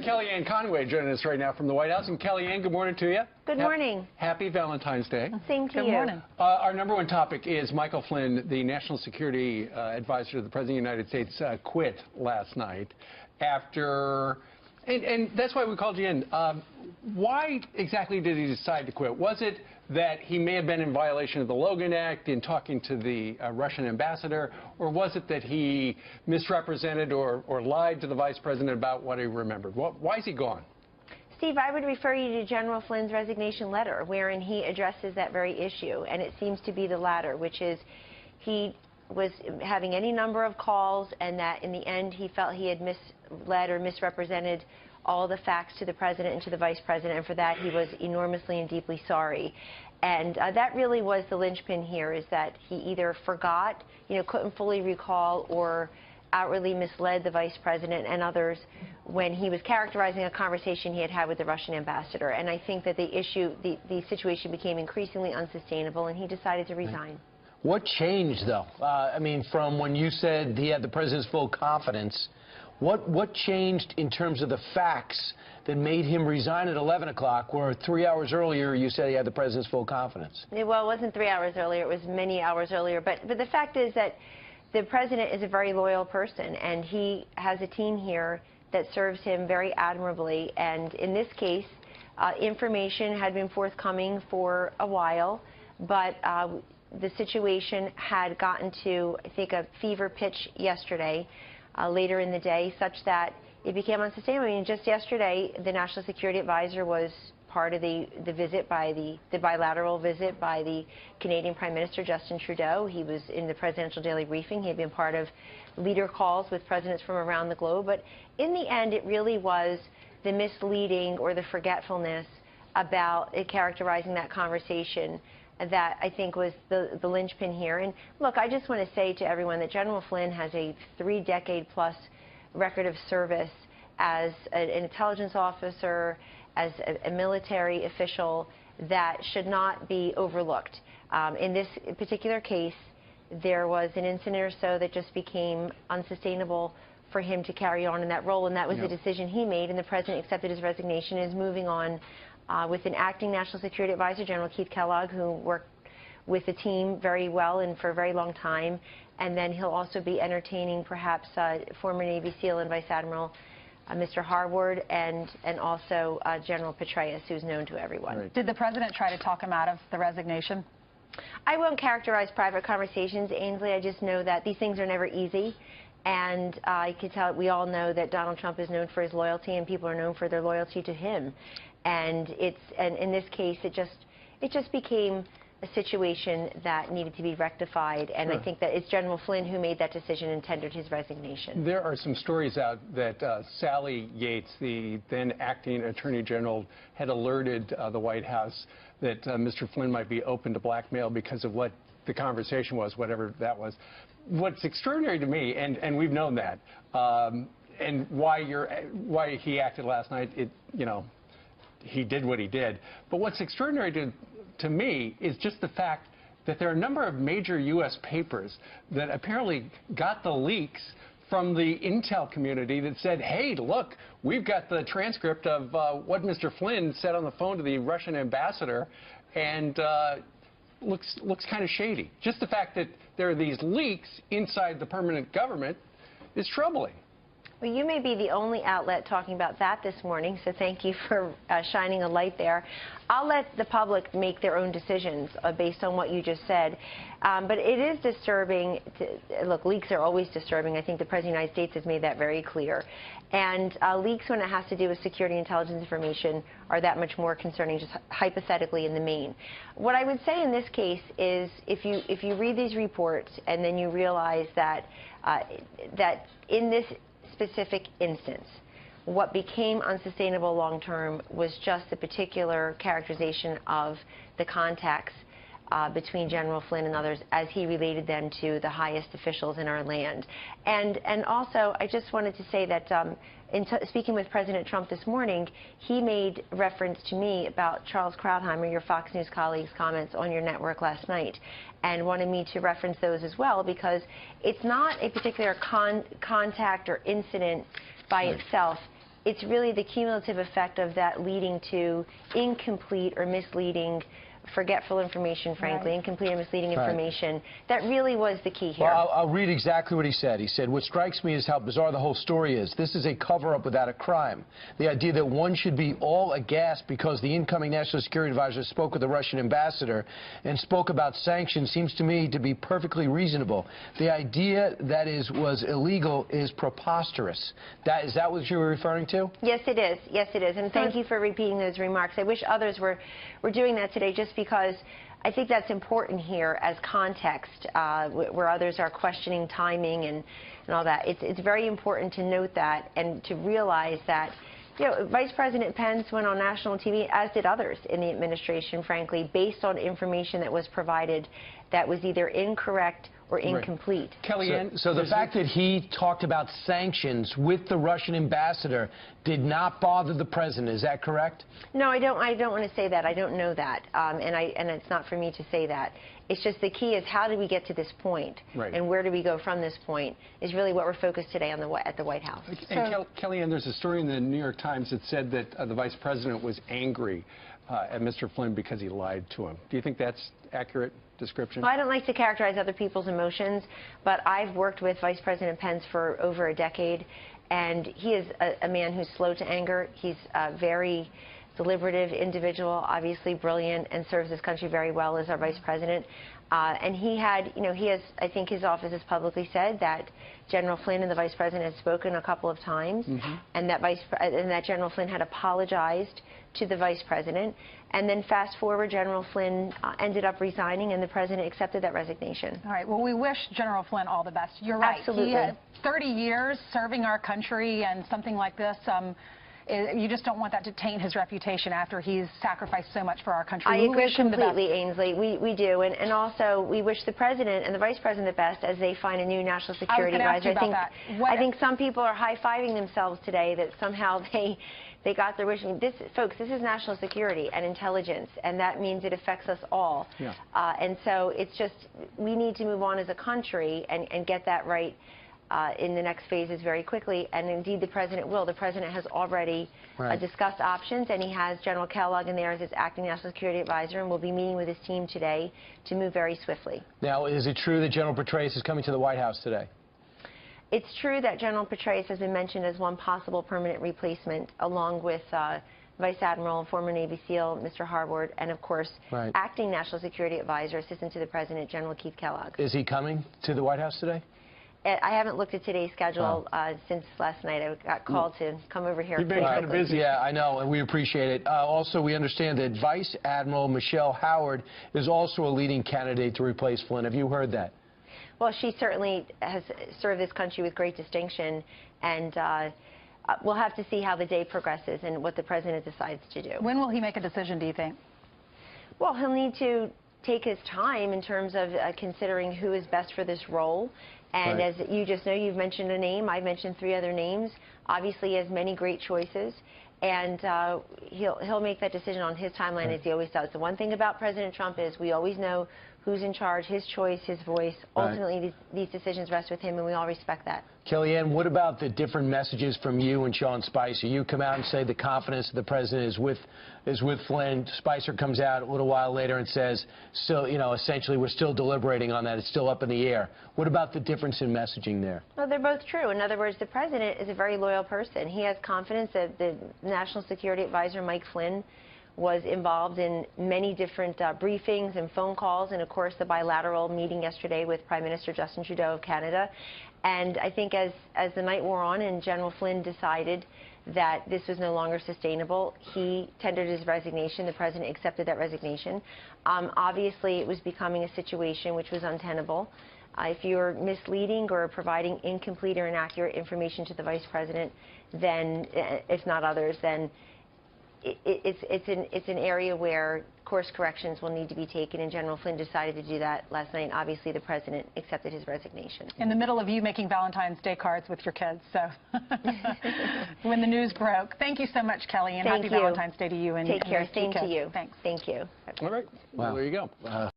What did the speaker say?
Kellyanne Conway joining us right now from the White House. And Kellyanne, good morning to you. Good morning. Happy Valentine's Day. Same to you. Good morning. Our number one topic is Michael Flynn, the National Security Advisor to the President of the United States, quit last night after, and that's why we called you in. Why exactly did he decide to quit? Was it that he may have been in violation of the Logan Act in talking to the Russian ambassador, or was it that he misrepresented or lied to the vice president about what he remembered? Why is he gone? Steve, I would refer you to General Flynn's resignation letter, wherein he addresses that very issue, and it seems to be the latter, which is he was having any number of calls, and that in the end he felt he had misled or misrepresented all the facts to the president and to the vice president, and for that he was enormously and deeply sorry. And that really was the linchpin here, is that he either forgot, couldn't fully recall, or outwardly misled the vice president and others when he was characterizing a conversation he had had with the Russian ambassador. And I think that the situation became increasingly unsustainable, and he decided to resign. What changed, though? I mean, from when you said he had the president's full confidence, what changed in terms of the facts that made him resign at 11 o'clock, where 3 hours earlier you said he had the president's full confidence? Well, it wasn't 3 hours earlier. It was many hours earlier. But the fact is that the president is a very loyal person, and he has a team here that serves him very admirably. And in this case, information had been forthcoming for a while, but the situation had gotten to, I think, a fever pitch yesterday, later in the day, such that it became unsustainable. I mean, just yesterday, the National Security Advisor was part of the visit by the bilateral visit by the Canadian Prime Minister Justin Trudeau. He was in the presidential daily briefing. He had been part of leader calls with presidents from around the globe. But in the end, it really was the misleading or the forgetfulness about characterizing that conversation that I think was the linchpin here. And look, I just want to say to everyone that General Flynn has a 3-decade-plus record of service as an intelligence officer, as a military official, that should not be overlooked. In this particular case, there was an incident or so that just became unsustainable for him to carry on in that role, and that was the decision he made, and the president accepted his resignation and is moving on with an acting National Security Advisor, General Keith Kellogg, who worked with the team very well and for a very long time. And then he'll also be entertaining perhaps former Navy SEAL and Vice Admiral Mr. Harward, and also General Petraeus, who's known to everyone. Right. Did the president try to talk him out of the resignation? I won't characterize private conversations, Ainsley. I just know that these things are never easy. And I can tell, we all know that Donald Trump is known for his loyalty, and people are known for their loyalty to him. And in this case, it just became a situation that needed to be rectified, and I think that it's General Flynn who made that decision and tendered his resignation. There are some stories out that Sally Yates, the then acting Attorney General, had alerted the White House that Mr. Flynn might be open to blackmail because of what the conversation was, whatever that was. What's extraordinary to me, and we've known that, and why he acted last night, he did what he did. But what's extraordinary to me is just the fact that there are a number of major U.S. papers that apparently got the leaks from the intel community that said, hey, look, we've got the transcript of what Mr. Flynn said on the phone to the Russian ambassador, and looks kind of shady. Just the fact that there are these leaks inside the permanent government is troubling. Well, you may be the only outlet talking about that this morning, so thank you for shining a light there. I'll let the public make their own decisions based on what you just said. But it is disturbing. Look, leaks are always disturbing. I think the President of the United States has made that very clear. And leaks, when it has to do with security intelligence information, are that much more concerning, just hypothetically in the main. What I would say in this case is if you read these reports and then you realize that in this specific instance, what became unsustainable long-term was just the particular characterization of the contacts between General Flynn and others as he related them to the highest officials in our land. And also, I just wanted to say that in speaking with President Trump this morning, he made reference to me about Charles Krauthammer, your Fox News colleague's comments on your network last night, and wanted me to reference those as well, because it's not a particular contact or incident by itself. it's really the cumulative effect of that leading to incomplete or misleading, forgetful information, frankly, Right. incomplete or misleading Right. information. That really was the key here. Well, I'll read exactly what he said. He said, "What strikes me is how bizarre the whole story is. This is a cover-up without a crime. The idea that one should be all aghast because the incoming National Security Advisor spoke with the Russian ambassador and spoke about sanctions seems to me to be perfectly reasonable. The idea that was illegal is preposterous." Is that what you were referring to? Yes, it is. Yes, it is. And thank you for repeating those remarks. I wish others were doing that today, just because I think that's important here as context, where others are questioning timing and all that. It's very important to note that and to realize that, you know, Vice President Pence went on national TV, as did others in the administration, frankly, based on information that was provided that was either incorrect or incomplete. Right. Kellyanne, So the fact that he talked about sanctions with the Russian ambassador did not bother the president, is that correct? No, I don't want to say that. I don't know that, and it's not for me to say that. It's just the key is how did we get to this point, right, and where do we go from this point is really what we're focused today on at the White House. And Kellyanne, there's a story in the New York Times that said that the vice president was angry at Mr. Flynn because he lied to him. Do you think that's accurate description? Well, I don't like to characterize other people's emotions, but I've worked with Vice President Pence for over a decade, and he is a man who's slow to anger. He's a very deliberative individual, obviously brilliant, and serves this country very well as our vice president. And he has, I think his office has publicly said that General Flynn and the vice president had spoken a couple of times, and that General Flynn had apologized to the vice president. And then fast forward, General Flynn ended up resigning, and the president accepted that resignation. All right. Well, we wish General Flynn all the best. You're right. Absolutely. He had 30 years serving our country, and something like this, you just don't want that to taint his reputation after he's sacrificed so much for our country. I agree completely, Ainsley. We do. And also, we wish the president and the vice president the best as they find a new national security advisor. I think some people are high-fiving themselves today that somehow they got their wish. I mean, folks, this is national security and intelligence, and that means it affects us all. Yeah. And so it's just, we need to move on as a country and get that right in the next phases very quickly, and indeed the president will. The president has already discussed options, and he has General Kellogg in there as his acting national security advisor, and will be meeting with his team today to move very swiftly. Now, is it true that General Petraeus is coming to the White House today? It's true that General Petraeus has been mentioned as one possible permanent replacement, along with Vice Admiral and former Navy SEAL Mr. Harward, and of course, acting national security advisor, assistant to the president, General Keith Kellogg. Is he coming to the White House today? I haven't looked at today's schedule since last night. I got called to come over here. You've been kind of busy. Yeah, I know, and we appreciate it. Also, we understand that Vice Admiral Michelle Howard is also a leading candidate to replace Flynn. Have you heard that? Well, she certainly has served this country with great distinction, and we'll have to see how the day progresses and what the president decides to do. When will he make a decision, do you think? Well, he'll need to take his time in terms of considering who is best for this role. And as you just know, you've mentioned a name. I've mentioned 3 other names. Obviously, he has many great choices. And he'll make that decision on his timeline, as he always does. The one thing about President Trump is we always know who's in charge, his choice, his voice. Ultimately, these decisions rest with him, and we all respect that. Kellyanne, what about the different messages from you and Sean Spicer? You come out and say the confidence of the president is with Flynn. Spicer comes out a little while later and says, still, essentially we're still deliberating on that. It's still up in the air. What about the difference in messaging there? Well, they're both true. In other words, the president is a very loyal person. He has confidence that the National Security Advisor, Mike Flynn, was involved in many different briefings and phone calls, and of course the bilateral meeting yesterday with Prime Minister Justin Trudeau of Canada. And I think as the night wore on and General Flynn decided that this was no longer sustainable, he tendered his resignation. The president accepted that resignation. Obviously, it was becoming a situation which was untenable. If you're misleading or providing incomplete or inaccurate information to the vice president, then, if not others, then it's an area where course corrections will need to be taken, and General Flynn decided to do that last night. Obviously, the president accepted his resignation. In the middle of you making Valentine's Day cards with your kids, so when the news broke. Thank you so much, Kellyanne. Happy Valentine's Day to you. And take care. Same to you. Thanks. Thank you. All right. Well, there you go.